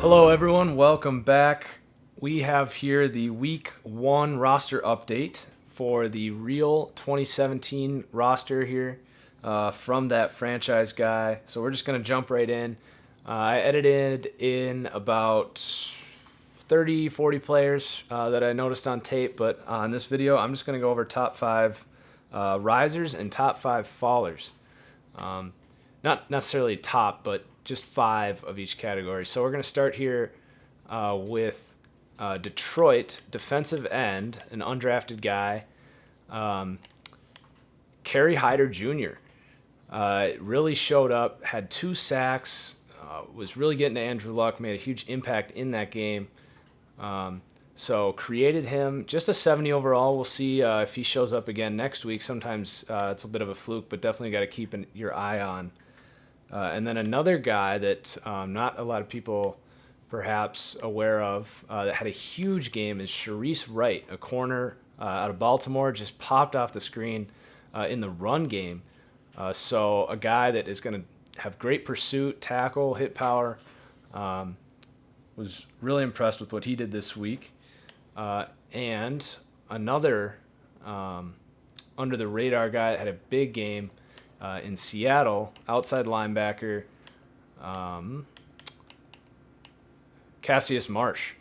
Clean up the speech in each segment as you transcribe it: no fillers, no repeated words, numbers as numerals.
Hello, everyone. Welcome back. We have here the Week 1 roster update for the real 2017 roster here from that franchise guy. So we're just going to jump right in. I edited in about 30, 40 players that I noticed on tape, but on this video, I'm just going to go over top 5 risers and top 5 fallers. Not necessarily top, but just 5 of each category. So we're going to start here with Detroit defensive end, an undrafted guy, Kerry Hyder Jr. Really showed up, had 2 sacks, was really getting to Andrew Luck, made a huge impact in that game. So created him just a 70 overall. We'll see if he shows up again next week. Sometimes it's a bit of a fluke, but definitely got to keep your eye on. And then another guy that not a lot of people perhaps aware of that had a huge game is Sharice Wright, a corner out of Baltimore, just popped off the screen in the run game. So a guy that is going to have great pursuit, tackle, hit power. Was really impressed with what he did this week. And another under-the-radar guy that had a big game in Seattle, outside linebacker, Cassius Marsh.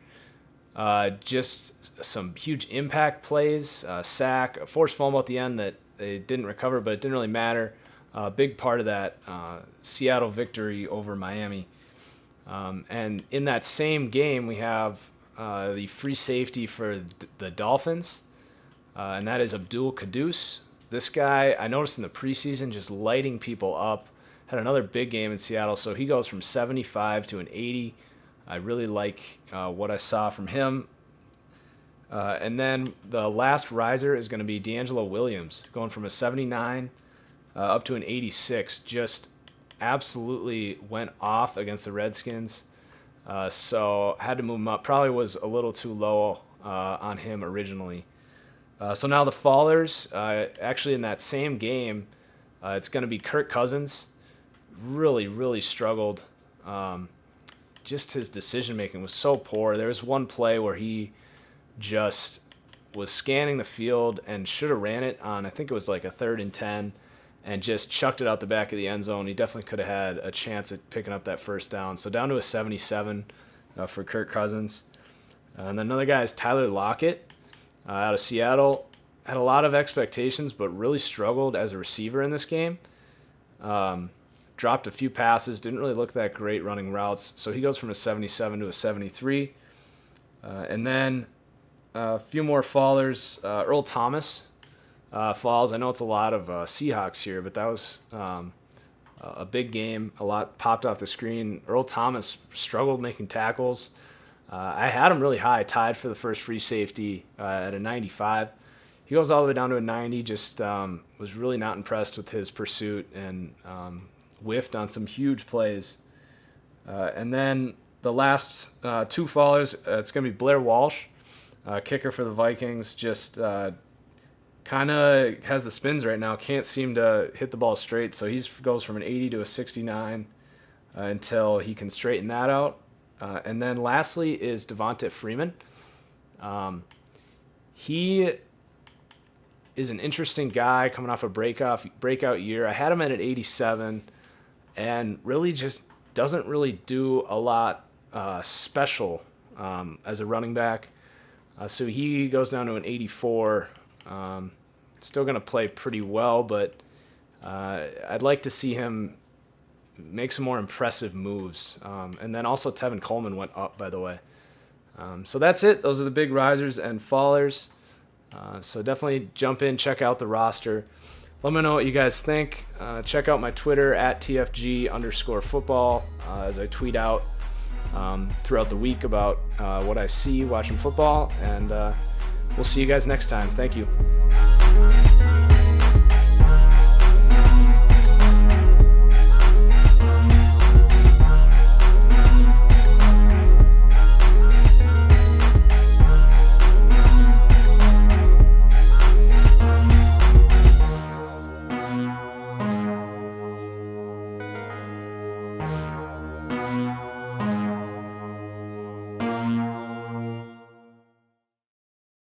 Just some huge impact plays, sack, a forced fumble at the end that they didn't recover, but it didn't really matter. Big part of that Seattle victory over Miami. And in that same game, we have the free safety for the Dolphins, and that is Abdul Quddus. This guy, I noticed in the preseason, just lighting people up. Had another big game in Seattle, so he goes from 75 to an 80. I really like what I saw from him. And then the last riser is going to be D'Angelo Williams, going from a 79 up to an 86. Just absolutely went off against the Redskins. So had to move him up. Probably was a little too low on him originally. So now the fallers, actually in that same game, it's going to be Kirk Cousins. Really, really struggled. Just his decision-making was so poor. There was one play where he just was scanning the field and should have ran it on, I think it was like a 3rd and 10, and just chucked it out the back of the end zone. He definitely could have had a chance at picking up that first down. So down to a 77 for Kirk Cousins. And then another guy is Tyler Lockett. Out of Seattle, had a lot of expectations, but really struggled as a receiver in this game. Dropped a few passes, didn't really look that great running routes, so he goes from a 77 to a 73. And then a few more fallers. Earl Thomas falls. I know it's a lot of Seahawks here, but that was a big game. A lot popped off the screen. Earl Thomas struggled making tackles. I had him really high, tied for the first free safety at a 95. He goes all the way down to a 90, just was really not impressed with his pursuit and whiffed on some huge plays. And then the last 2 fallers, it's going to be Blair Walsh, kicker for the Vikings, just kind of has the spins right now, can't seem to hit the ball straight, so he goes from an 80 to a 69 until he can straighten that out. And then lastly is Devonta Freeman. He is an interesting guy coming off a breakout year. I had him at an 87 and really just doesn't really do a lot special as a running back. So he goes down to an 84. Still going to play pretty well, but I'd like to see him make some more impressive moves. And then also Tevin Coleman went up, by the way. So that's it. Those are the big risers and fallers. So definitely jump in, check out the roster. Let me know what you guys think. Check out my Twitter at TFG_football as I tweet out throughout the week about what I see watching football. And we'll see you guys next time. Thank you.